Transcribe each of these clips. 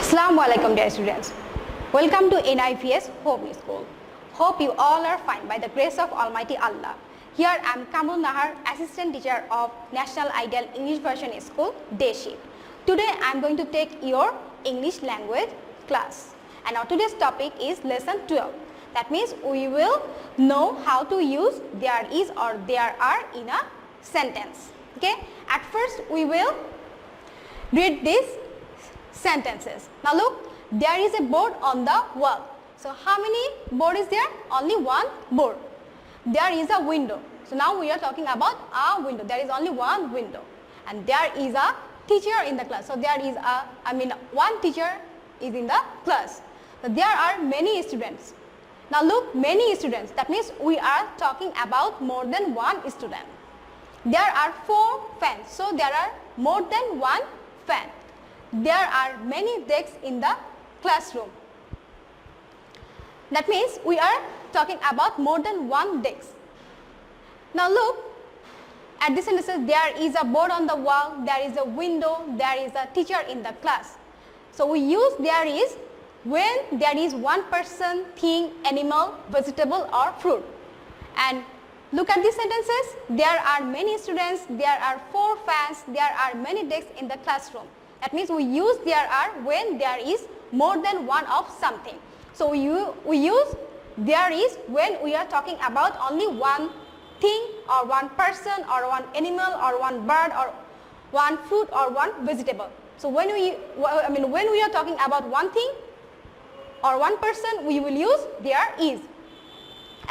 Assalamualaikum dear students. Welcome to NIPS Home School. Hope you all are fine by the grace of Almighty Allah. Here I am Kamul Nahar, Assistant Teacher of National Ideal English Version School, Day Shift. Today I am going to take your English language class. And our today's topic is lesson 12. That means we will know how to use there is or there are in a sentence. Okay? At first we will read these sentences. Now look, there is a board on the wall. So how many board is there? Only one board. There is a window. So now we are talking about a window. There is only one window. And there is a teacher in the class. So there is one teacher is in the class. So there are many students. Now look, many students. That means we are talking about more than one student. There are 4 fans. So there are more than one fan. There are many desks in the classroom. That means we are talking about more than one desk. Now look, at this sentence there is a board on the wall, there is a window, there is a teacher in the class. So we use there is when there is one person, thing, animal, vegetable or fruit. And look at these sentences, there are many students, there are 4 fans, there are many desks in the classroom. That means we use there are when there is more than one of something. So we use there is when we are talking about only one thing or one person or one animal or one bird or one fruit or one vegetable. So when we are talking about one thing or one person, we will use there is.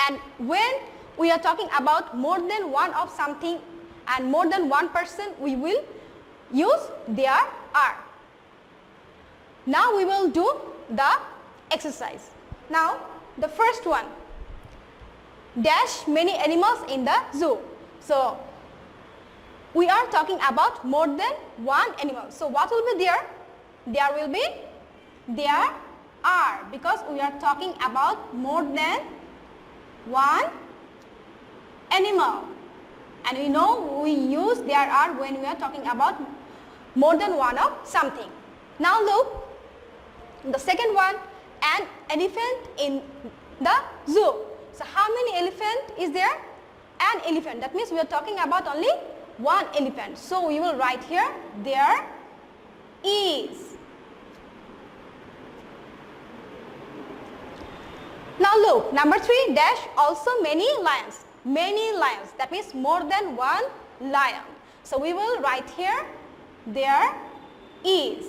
And when we are talking about more than one of something and more than one person, we will use there are. Now we will do the exercise. Now the first one, dash many animals in the zoo. So we are talking about more than one animal. So what will be there? There will be there are, because we are talking about more than one animal. And we know we use there are when we are talking about more than one of something. Now look, the second one, an elephant in the zoo. So how many elephant is there? An elephant. That means we are talking about only one elephant. So we will write here, there is. Now look, number 3, dash also many lions. Many lions. That means more than one lion. So we will write here, there is.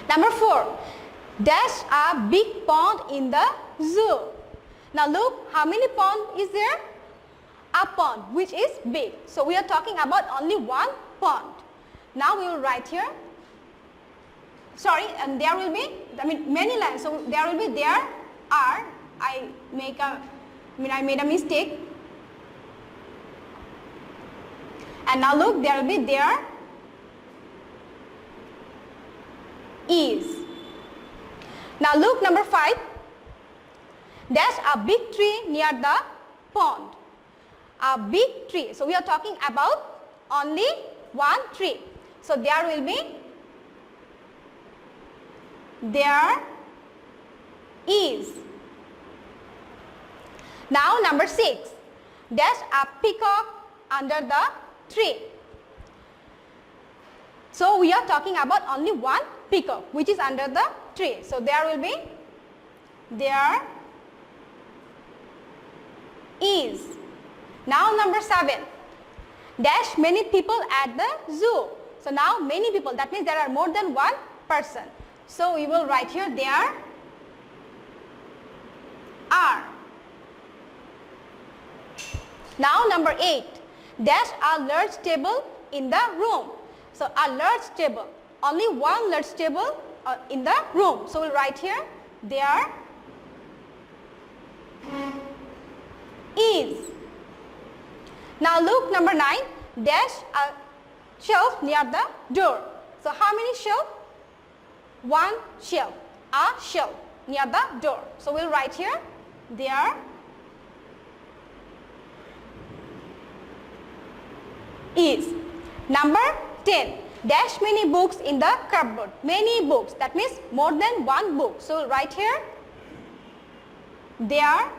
Number 4, dash a big pond in the zoo. Now look, how many pond is there? A pond, which is big. So we are talking about only one pond. Now we will write here, sorry, and there will be, many lions. So there will be there are. I made a mistake. And now look, there will be there is. Now look, number 5, dash a big tree near the pond. A big tree. So we are talking about only one tree. So there will be there is. Now number 6, dash a peacock under the tree. So we are talking about only one peacock which is under the tree. So there will be there is. Now number 7, dash many people at the zoo. So now many people, that means there are more than one person. So we will write here there are. Now number 8, dash a large table in the room. So a large table, only one large table in the room. So we'll write here there is. Now look, number 9, dash a shelf near the door. So how many shelf? One shelf, a shelf near the door. So we'll write here there is. Number 10, dash many books in the cupboard. Many books, that means more than one book. So right here, there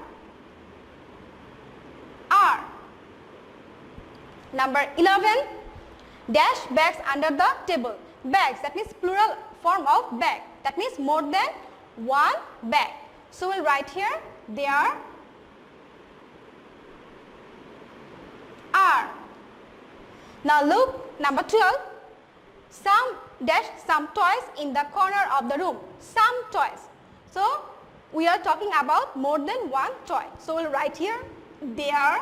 are. Number 11, dash bags under the table. Bags, that means plural form of bag. That means more than one bag. So we'll write here, there are. Now look, number 12, some toys in the corner of the room. Some toys. So we are talking about more than one toy. So we'll write here, there are.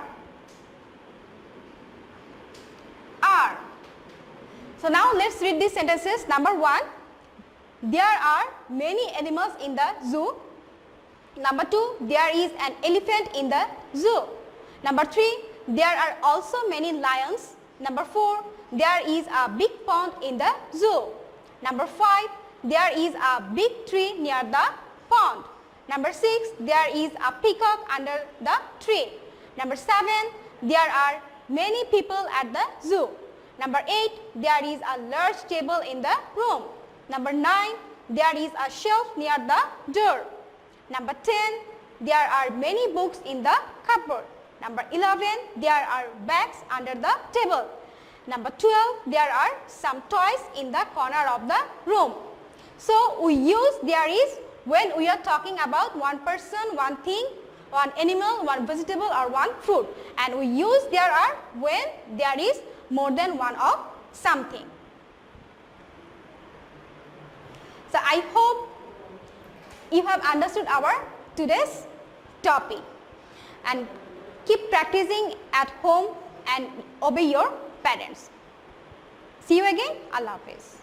So now let's read these sentences. Number 1, there are many animals in the zoo. Number 2, there is an elephant in the zoo. Number 3, there are also many lions. Number 4, there is a big pond in the zoo. Number 5, there is a big tree near the pond. Number 6, there is a peacock under the tree. Number 7, there are many people at the zoo. Number 8, there is a large table in the room. Number 9, there is a shelf near the door. Number 10, there are many books in the cupboard. Number 11, there are bags under the table. Number 12, there are some toys in the corner of the room. So we use there is when we are talking about one person, one thing, one animal, one vegetable or one fruit. And we use there are when there is more than one of something. So I hope you have understood our today's topic, and keep practicing at home and obey your parents. See you again. Allah Hafiz.